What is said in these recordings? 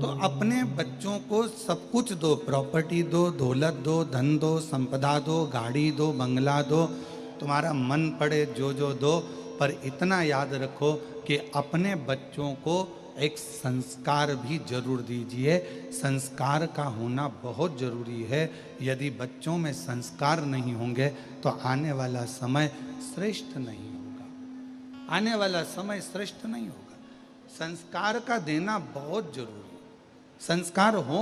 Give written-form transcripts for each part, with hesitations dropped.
तो अपने बच्चों को सब कुछ दो, प्रॉपर्टी दो, दौलत दो, धन दो, संपदा दो, गाड़ी दो, बंगला दो, तुम्हारा मन पड़े जो जो दो, पर इतना याद रखो कि अपने बच्चों को एक संस्कार भी जरूर दीजिए। संस्कार का होना बहुत जरूरी है। यदि बच्चों में संस्कार नहीं होंगे तो आने वाला समय श्रेष्ठ नहीं होगा। आने वाला समय श्रेष्ठ नहीं होगा। संस्कार का देना बहुत जरूरी है। संस्कार हो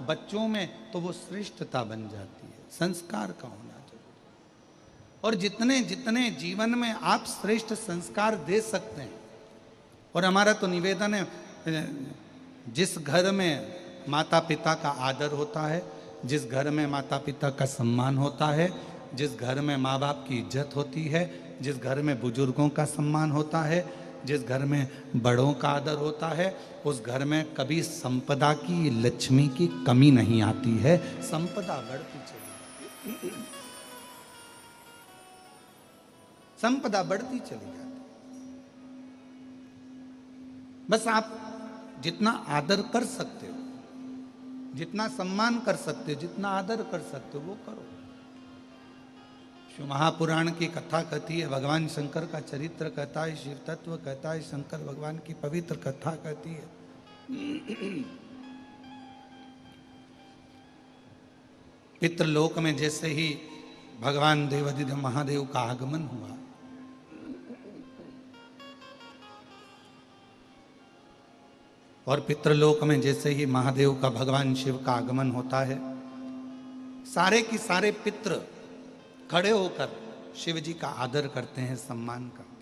बच्चों में तो वो श्रेष्ठता बन जाती है। संस्कार का होना जरूरी। और जितने जितने जीवन में आप श्रेष्ठ संस्कार दे सकते हैं, और हमारा तो निवेदन है, जिस घर में माता पिता का आदर होता है, जिस घर में माता पिता का सम्मान होता है, जिस घर में माँ बाप की इज्जत होती है, जिस घर में बुजुर्गों का सम्मान होता है, जिस घर में बड़ों का आदर होता है, उस घर में कभी संपदा की, लक्ष्मी की कमी नहीं आती है। संपदा बढ़ती चली जाती, संपदा बढ़ती चली जाती। बस आप जितना आदर कर सकते हो, जितना सम्मान कर सकते हो, जितना आदर कर सकते हो वो करो। शिव महापुराण की कथा कहती है, भगवान शंकर का चरित्र कहता है, शिव तत्व कहता है, शंकर भगवान की पवित्र कथा कहती है। पितृलोक में जैसे ही भगवान देवाधिदेव महादेव का आगमन हुआ, और पितृलोक में जैसे ही महादेव का, भगवान शिव का आगमन होता है, सारे की सारे पितृ खड़े होकर शिव जी का आदर करते हैं, सम्मान करते हैं।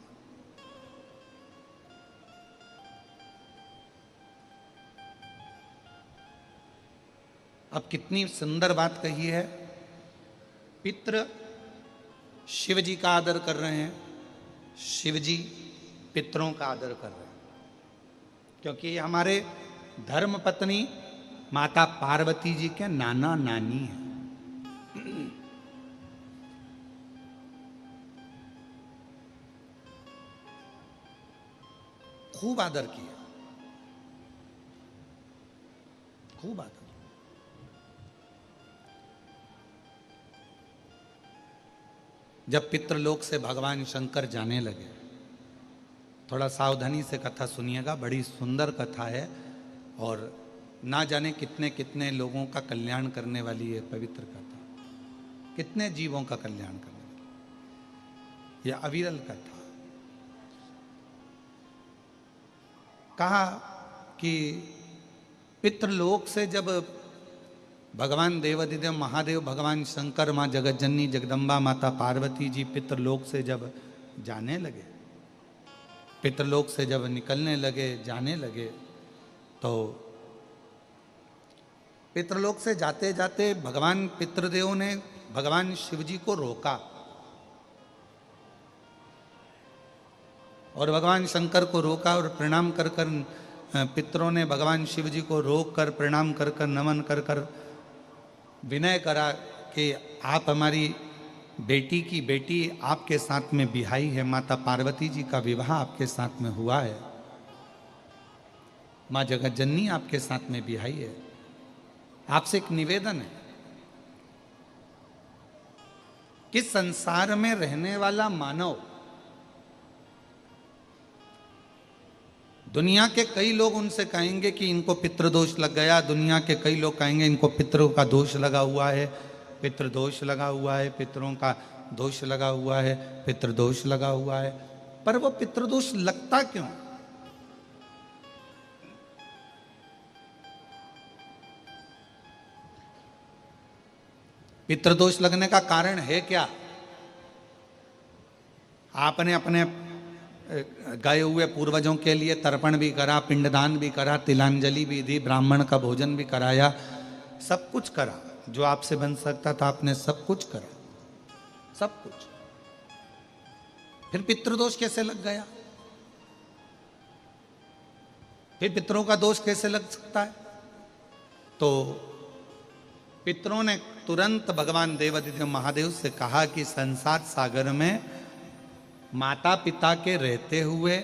अब कितनी सुंदर बात कही है। पितृ शिव जी का आदर कर रहे हैं, शिव जी पितरों का आदर कर रहे हैं, क्योंकि ये हमारे धर्म पत्नी माता पार्वती जी के नाना नानी हैं। खूब आदर किया, खूब आदर। जब पितृलोक से भगवान शंकर जाने लगे, थोड़ा सावधानी से कथा सुनिएगा, बड़ी सुंदर कथा है और ना जाने कितने कितने लोगों का कल्याण करने वाली है पवित्र कथा, कितने जीवों का कल्याण करने वाली यह अविरल कथा। कहा कि पितृलोक से जब भगवान देवाधिदेव महादेव, भगवान शंकर, माँ जगतजननी जगदम्बा माता पार्वती जी पितृलोक से जब जाने लगे, पितृलोक से जब निकलने लगे, जाने लगे, तो पितृलोक से जाते जाते भगवान पितृदेव ने भगवान शिव जी को रोका, और भगवान शंकर को रोका, और प्रणाम कर कर पितरों ने भगवान शिव जी को रोक कर, प्रणाम कर कर, नमन कर कर विनय करा कि आप हमारी बेटी की बेटी आपके साथ में बिहाई है, माता पार्वती जी का विवाह आपके साथ में हुआ है, माँ जगतजननी आपके साथ में बिहाई है, आपसे एक निवेदन है कि संसार में रहने वाला मानव, दुनिया के कई लोग उनसे कहेंगे कि इनको पितृदोष लग गया, दुनिया के कई लोग कहेंगे इनको पितरों का दोष लगा हुआ है, पितृदोष लगा हुआ है, पितरों का दोष लगा हुआ है, पितृदोष लगा हुआ है। पर वो पितृदोष लगता क्यों? पितृदोष लगने का कारण है क्या? आपने अपने गए हुए पूर्वजों के लिए तर्पण भी करा, पिंडदान भी करा, तिलांजलि भी दी, ब्राह्मण का भोजन भी कराया, सब कुछ करा, जो आपसे बन सकता था आपने सब कुछ करा, सब कुछ। फिर पितृदोष कैसे लग गया? फिर पितरों का दोष कैसे लग सकता है? तो पितरों ने तुरंत भगवान देवाधिदेव महादेव से कहा कि संसार सागर में माता पिता के रहते हुए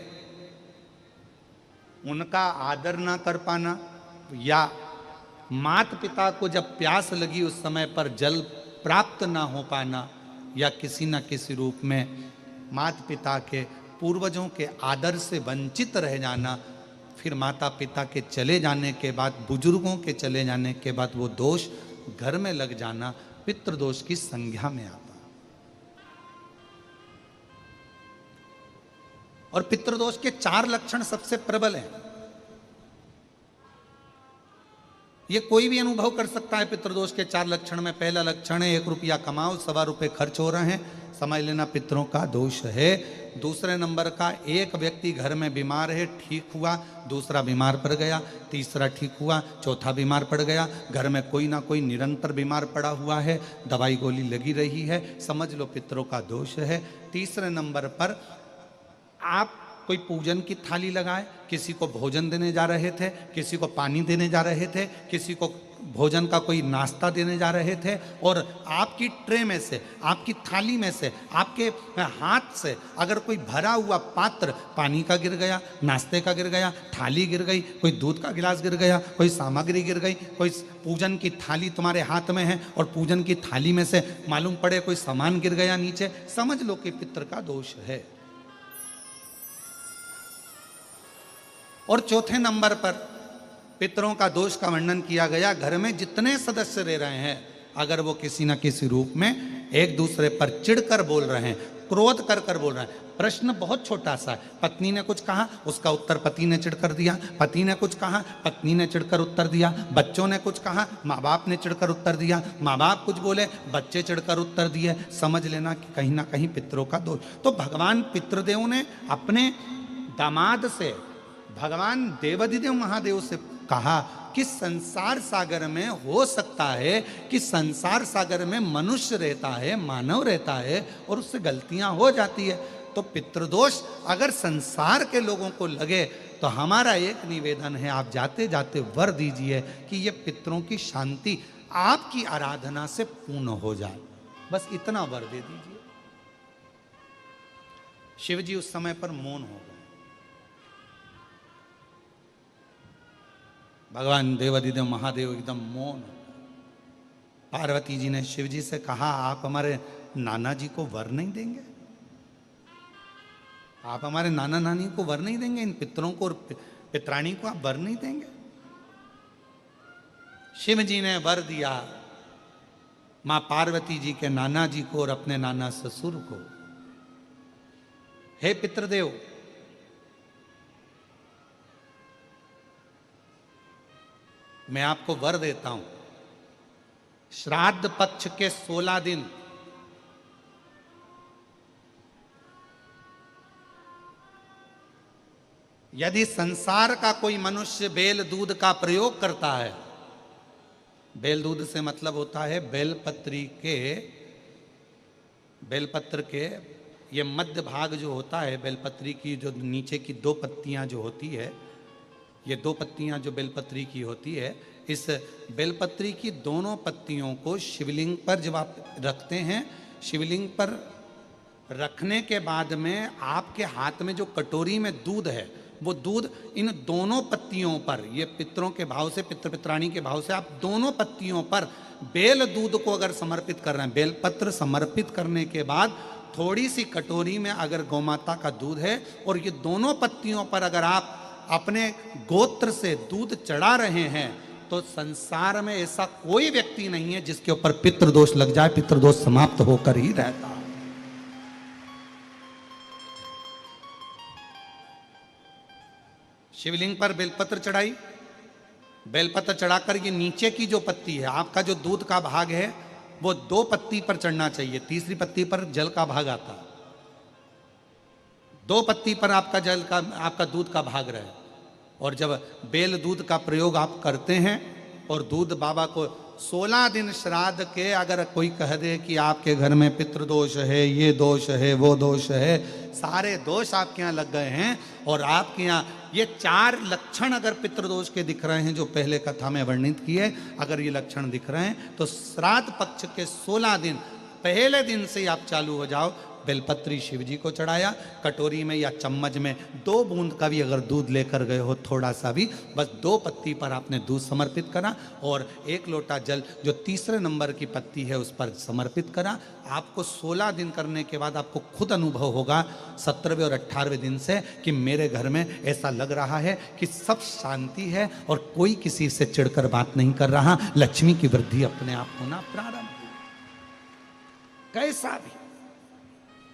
उनका आदर ना कर पाना, या माता पिता को जब प्यास लगी उस समय पर जल प्राप्त ना हो पाना, या किसी न किसी रूप में माता पिता के पूर्वजों के आदर से वंचित रह जाना, फिर माता पिता के चले जाने के बाद, बुजुर्गों के चले जाने के बाद वो दोष घर में लग जाना पितृदोष की संज्ञा में आता। और पितृदोष के 4 लक्षण सबसे प्रबल हैं। ये कोई भी अनुभव कर सकता है पितृदोष के 4 लक्षण में। पहला लक्षण है 1 रुपया कमाओ, 1.25 रुपये खर्च हो रहे हैं, समझ लेना पितरों का दोष है। दूसरे नंबर का, एक व्यक्ति घर में बीमार है, ठीक हुआ, दूसरा बीमार पड़ गया, तीसरा ठीक हुआ, चौथा बीमार पड़ गया, घर में कोई ना कोई निरंतर बीमार पड़ा हुआ है, दवाई गोली लगी रही है, समझ लो पितरों का दोष है। तीसरे नंबर पर आप कोई पूजन की थाली लगाए, किसी को भोजन देने जा रहे थे, किसी को पानी देने जा रहे थे, किसी को भोजन का कोई नाश्ता देने जा रहे थे, और आपकी ट्रे में से, आपकी थाली में से, आपके हाथ से अगर कोई भरा हुआ पात्र पानी का गिर गया, नाश्ते का गिर गया, थाली गिर गई, कोई दूध का गिलास गिर गया, कोई सामग्री गिर गई, कोई पूजन की थाली तुम्हारे हाथ में है और पूजन की थाली में से मालूम पड़े कोई सामान गिर गया नीचे, समझ लो कि पितृ का दोष है। और चौथे नंबर पर पितरों का दोष का वर्णन किया गया, घर में जितने सदस्य रह रहे हैं, अगर वो किसी न किसी रूप में एक दूसरे पर चिढ़कर बोल रहे हैं, क्रोध कर कर बोल रहे हैं। प्रश्न बहुत छोटा सा है, पत्नी ने कुछ कहा, उसका उत्तर पति ने चिढ़कर दिया, पति ने कुछ कहा, पत्नी ने चिढ़कर उत्तर दिया, बच्चों ने कुछ कहा, माँ बाप ने चिढ़कर उत्तर दिया, माँ बाप कुछ बोले, बच्चे चिढ़कर उत्तर दिए, समझ लेना कि कहीं ना कहीं पितरों का दोष। तो भगवान पितृदेव ने अपने दामाद से, भगवान देवाधिदेव महादेव से कहा कि संसार सागर में हो सकता है कि संसार सागर में मनुष्य रहता है, मानव रहता है, और उससे गलतियां हो जाती है। तो पितृदोष अगर संसार के लोगों को लगे तो हमारा एक निवेदन है, आप जाते जाते वर दीजिए कि ये पितरों की शांति आपकी आराधना से पूर्ण हो जाए, बस इतना वर दे दीजिए। शिव जी उस समय पर मौन हो गए। भगवान देवाधिदेव महादेव एकदम मौन। पार्वती जी ने शिव जी से कहा, आप हमारे नाना जी को वर नहीं देंगे? आप हमारे नाना नानी को वर नहीं देंगे? इन पितरों को और पितराणी को आप वर नहीं देंगे? शिव जी ने वर दिया मां पार्वती जी के नाना जी को और अपने नाना ससुर को, हे पितृदेव, मैं आपको वर देता हूं, श्राद्ध पक्ष के 16 दिन यदि संसार का कोई मनुष्य बेल दूध का प्रयोग करता है, बेल दूध से मतलब होता है बेलपत्र के ये मध्य भाग जो होता है, बेलपत्री की जो नीचे की 2 पत्तियां जो होती है, ये 2 पत्तियां जो बेलपत्री की होती है, इस बेलपत्री की दोनों पत्तियों को शिवलिंग पर जब आप रखते हैं, शिवलिंग पर रखने के बाद में आपके हाथ में जो कटोरी में दूध है, वो दूध इन दोनों पत्तियों पर, ये पितरों के भाव से, पितृ पितराणी के भाव से, आप दोनों पत्तियों पर बेल दूध को अगर समर्पित कर रहे हैं, बेलपत्र समर्पित करने के बाद थोड़ी सी कटोरी में अगर गौमाता का दूध है और ये दोनों पत्तियों पर अगर आप अपने गोत्र से दूध चढ़ा रहे हैं, तो संसार में ऐसा कोई व्यक्ति नहीं है जिसके ऊपर पितृदोष लग जाए, पितृदोष समाप्त होकर ही रहता। शिवलिंग पर बेलपत्र चढ़ाई, बेलपत्र चढ़ाकर ये नीचे की जो पत्ती है, आपका जो दूध का भाग है, वो 2 पत्ती पर चढ़ना चाहिए, तीसरी पत्ती पर जल का भाग आता, 2 पत्ती पर आपका दूध का भाग रहे। और जब बेल दूध का प्रयोग आप करते हैं और दूध बाबा को 16 दिन श्राद्ध के अगर कोई कह दे कि आपके घर में पितृदोष है, ये दोष है, वो दोष है, सारे दोष आपके यहाँ लग गए हैं, और आपके यहाँ ये 4 लक्षण अगर पितृदोष के दिख रहे हैं जो पहले कथा में वर्णित किए, अगर ये लक्षण दिख रहे हैं, तो श्राद्ध पक्ष के 16 दिन पहले दिन से आप चालू हो जाओ, बेलपत्री शिव जी को चढ़ाया, कटोरी में या चम्मच में 2 बूंद का भी अगर दूध लेकर गए हो, थोड़ा सा भी, बस 2 पत्ती पर आपने दूध समर्पित करा और 1 लोटा जल जो तीसरे नंबर की पत्ती है उस पर समर्पित करा। आपको 16 दिन करने के बाद आपको खुद अनुभव होगा 17वें और 18वें दिन से कि मेरे घर में ऐसा लग रहा है कि सब शांति है और कोई किसी से चिढ़कर बात नहीं कर रहा, लक्ष्मी की वृद्धि अपने आप होना प्रारंभ हुई। कैसा भी।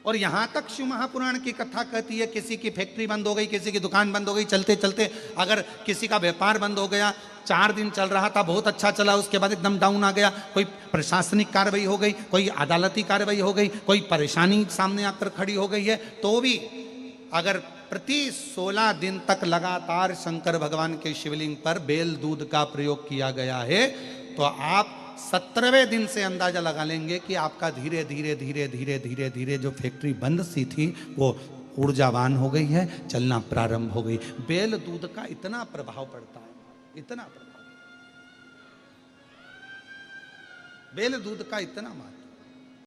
और यहां तक शिव महापुराण की कथा कहती है किसी की फैक्ट्री बंद हो गई, किसी की दुकान बंद हो गई, चलते चलते अगर किसी का व्यापार बंद हो गया, 4 दिन चल रहा था, बहुत अच्छा चला, उसके बाद एकदम डाउन आ गया, कोई प्रशासनिक कार्रवाई हो गई, कोई अदालती कार्रवाई हो गई, कोई परेशानी सामने आकर खड़ी हो गई है, तो भी अगर प्रति 16 दिन तक लगातार शंकर भगवान के शिवलिंग पर बेल दूध का प्रयोग किया गया है, तो आप 17वें दिन से अंदाजा लगा लेंगे कि आपका धीरे धीरे धीरे धीरे धीरे धीरे जो फैक्ट्री बंद सी थी वो ऊर्जावान हो गई है, चलना प्रारंभ हो गई। बेल दूध का इतना प्रभाव पड़ता है, इतना प्रभाव, बेल दूध का इतना महत्व।